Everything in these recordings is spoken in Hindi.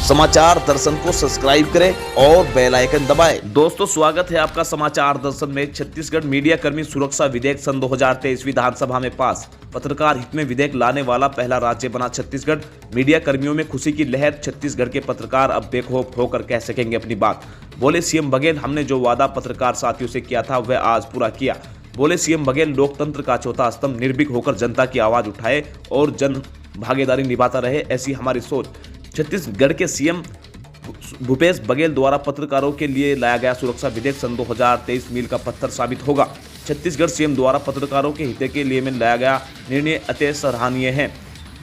समाचार दर्शन को सब्सक्राइब करें और बेल आइकन दबाएं। दोस्तों, स्वागत है आपका समाचार दर्शन में। छत्तीसगढ़ मीडिया कर्मी सुरक्षा विधेयक सन 2023 विधानसभा में पास। पत्रकार हित में विधेयक लाने वाला पहला राज्य बना छत्तीसगढ़। मीडिया कर्मियों में खुशी की लहर। छत्तीसगढ़ के पत्रकार अब बेखौफ होकर कह सकेंगे अपनी बात। बोले सीएम बघेल, हमने जो वादा पत्रकार साथियों से किया था वह आज पूरा किया। बोले सीएम बघेल, लोकतंत्र का चौथा स्तंभ निर्भीक होकर जनता की आवाज उठाए और जन भागीदारी निभाता रहे, ऐसी हमारी सोच। छत्तीसगढ़ के सीएम भूपेश बघेल द्वारा पत्रकारों के लिए लाया गया सुरक्षा विधेयक सन 2023 मील का पत्थर साबित होगा। छत्तीसगढ़ सीएम द्वारा पत्रकारों के हित के लिए में लाया गया निर्णय अति सराहनीय है।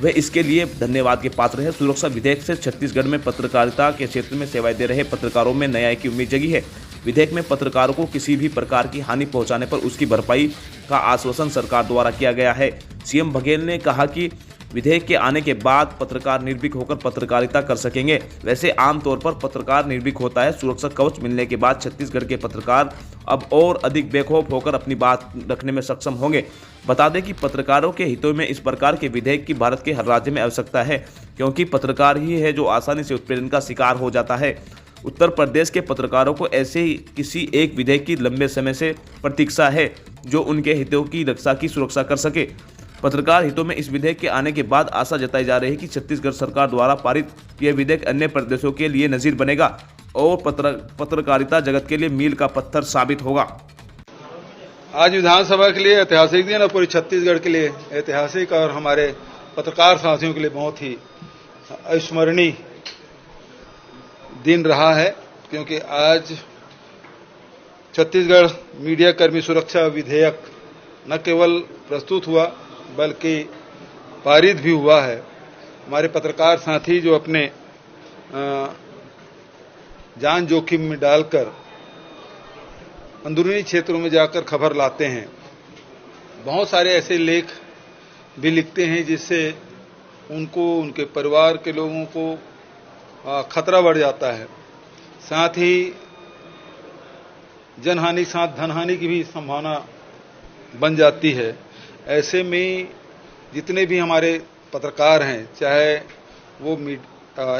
वे इसके लिए धन्यवाद के पात्र है। सुरक्षा विधेयक से छत्तीसगढ़ में पत्रकारिता के क्षेत्र में सेवाएं दे रहे पत्रकारों में न्याय की उम्मीद जगी है। विधेयक में पत्रकारों को किसी भी प्रकार की हानि पहुंचाने पर उसकी भरपाई का आश्वासन सरकार द्वारा किया गया है। सीएम बघेल ने कहा कि विधेयक के आने के बाद पत्रकार निर्भीक होकर पत्रकारिता कर सकेंगे। वैसे आमतौर पर पत्रकार निर्भीक होता है। सुरक्षा कवच मिलने के बाद छत्तीसगढ़ के पत्रकार अब और अधिक बेखौफ होकर अपनी बात रखने में सक्षम होंगे। बता दें कि पत्रकारों के हितों में इस प्रकार के विधेयक की भारत के हर राज्य में आवश्यकता है, क्योंकि पत्रकार ही है जो आसानी से उत्पीड़न का शिकार हो जाता है। उत्तर प्रदेश के पत्रकारों को ऐसे ही किसी एक विधेयक की लंबे समय से प्रतीक्षा है जो उनके हितों की रक्षा की सुरक्षा कर सके। पत्रकार हितों में इस विधेयक के आने के बाद आशा जताई जा रही है कि छत्तीसगढ़ सरकार द्वारा पारित यह विधेयक अन्य प्रदेशों के लिए नजीर बनेगा और पत्रकारिता जगत के लिए मील का पत्थर साबित होगा। आज विधानसभा के लिए ऐतिहासिक दिन और पूरी छत्तीसगढ़ के लिए ऐतिहासिक और हमारे पत्रकार साथियों के लिए बहुत ही अविस्मरणीय दिन रहा है, क्योंकि आज छत्तीसगढ़ मीडिया कर्मी सुरक्षा विधेयक न केवल प्रस्तुत हुआ बल्कि पारित भी हुआ है। हमारे पत्रकार साथी जो अपने जान जोखिम में डालकर अंदरूनी क्षेत्रों में जाकर खबर लाते हैं, बहुत सारे ऐसे लेख भी लिखते हैं जिससे उनको, उनके परिवार के लोगों को खतरा बढ़ जाता है। साथ ही जनहानि के साथ धनहानि की भी संभावना बन जाती है। ऐसे में जितने भी हमारे पत्रकार हैं, चाहे वो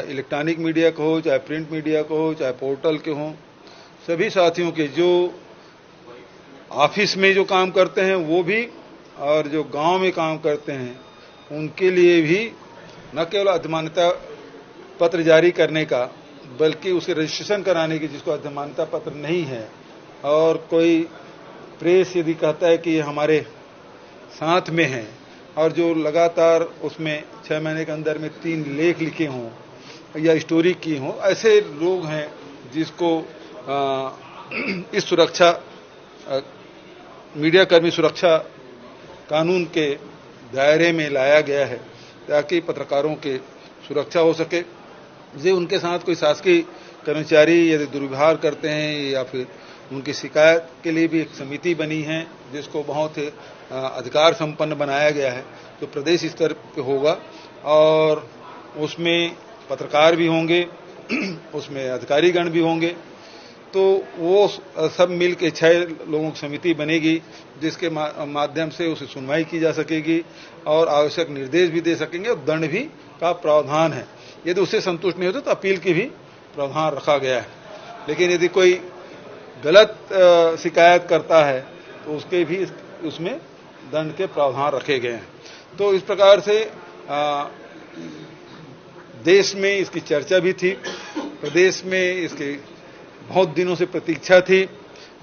इलेक्ट्रॉनिक मीडिया को हो, चाहे प्रिंट मीडिया को हो, चाहे पोर्टल के हों, सभी साथियों के जो ऑफिस में जो काम करते हैं वो भी और जो गांव में काम करते हैं उनके लिए भी न केवल अधिमान्यता पत्र जारी करने का बल्कि उसे रजिस्ट्रेशन कराने की, जिसको अधिमान्यता पत्र नहीं है, और कोई प्रेस यदि कहता है कि ये हमारे साथ में है और जो लगातार उसमें 6 महीने के अंदर में 3 लेख लिखे हों या स्टोरी की हों, ऐसे लोग हैं जिसको इस सुरक्षा मीडिया कर्मी सुरक्षा कानून के दायरे में लाया गया है ताकि पत्रकारों के सुरक्षा हो सके। जे उनके साथ कोई शासकीय कर्मचारी यदि दुर्व्यवहार करते हैं या फिर उनकी शिकायत के लिए भी एक समिति बनी है जिसको बहुत अधिकार संपन्न बनाया गया है, तो प्रदेश स्तर पे होगा और उसमें पत्रकार भी होंगे, उसमें अधिकारीगण भी होंगे। तो वो सब मिल के 6 लोगों की समिति बनेगी जिसके माध्यम से उसे सुनवाई की जा सकेगी और आवश्यक निर्देश भी दे सकेंगे और दंड भी का प्रावधान है। यदि उससे संतुष्ट नहीं होते तो अपील की भी प्रावधान रखा गया है। लेकिन यदि कोई गलत शिकायत करता है तो उसके भी उसमें दंड के प्रावधान रखे गए हैं। तो इस प्रकार से देश में इसकी चर्चा भी थी, प्रदेश में इसकी बहुत दिनों से प्रतीक्षा थी।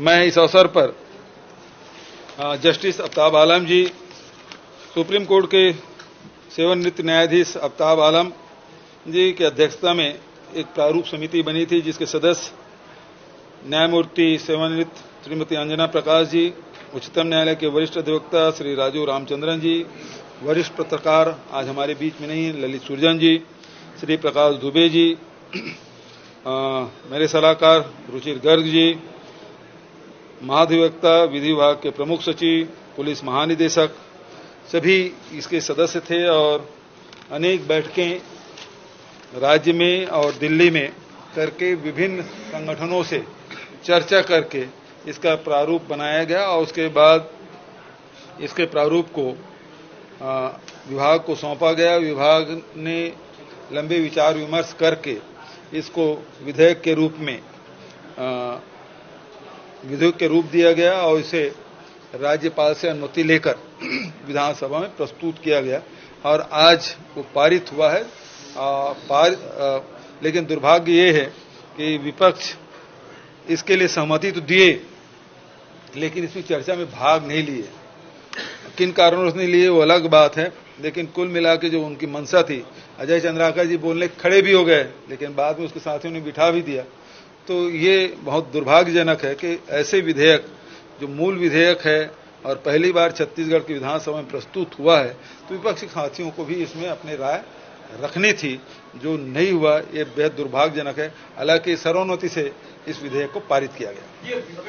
मैं इस अवसर पर जस्टिस आफ्ताब आलम जी, सुप्रीम कोर्ट के सेवानिवृत्त न्यायाधीश आफ्ताब आलम जी की अध्यक्षता में एक प्रारूप समिति बनी थी जिसके सदस्य न्यायमूर्ति सेवानिवृत्त श्रीमती अंजना प्रकाश जी, उच्चतम न्यायालय के वरिष्ठ अधिवक्ता श्री राजू रामचंद्रन जी, वरिष्ठ पत्रकार आज हमारे बीच में नहीं ललित सुरजन जी, श्री प्रकाश दुबे जी, मेरे सलाहकार रुचिर गर्ग जी, महाधिवक्ता विधि विभाग के प्रमुख सचिव, पुलिस महानिदेशक, सभी इसके सदस्य थे और अनेक बैठकें राज्य में और दिल्ली में करके विभिन्न संगठनों से चर्चा करके इसका प्रारूप बनाया गया और उसके बाद इसके प्रारूप को विभाग को सौंपा गया। विभाग ने लंबे विचार विमर्श करके इसको विधेयक के रूप दिया गया और इसे राज्यपाल से अनुमति लेकर विधानसभा में प्रस्तुत किया गया और आज वो पारित हुआ है। लेकिन दुर्भाग्य ये है कि विपक्ष इसके लिए सहमति तो दिए, लेकिन इसमें चर्चा में भाग नहीं लिए। किन कारणों से नहीं लिए वो अलग बात है, लेकिन कुल मिला के जो उनकी मंशा थी, अजय चंद्राकर जी बोलने खड़े भी हो गए, लेकिन बाद में उसके साथियों ने बिठा भी दिया। तो ये बहुत दुर्भाग्यजनक है कि ऐसे विधेयक जो मूल विधेयक है और पहली बार छत्तीसगढ़ की विधानसभा में प्रस्तुत हुआ है, तो विपक्षी साथियों को भी इसमें अपनी राय रखनी थी, जो नहीं हुआ। ये बेहद दुर्भाग्यजनक है। हालांकि सर्वोन्नति से इस विधेयक को पारित किया गया।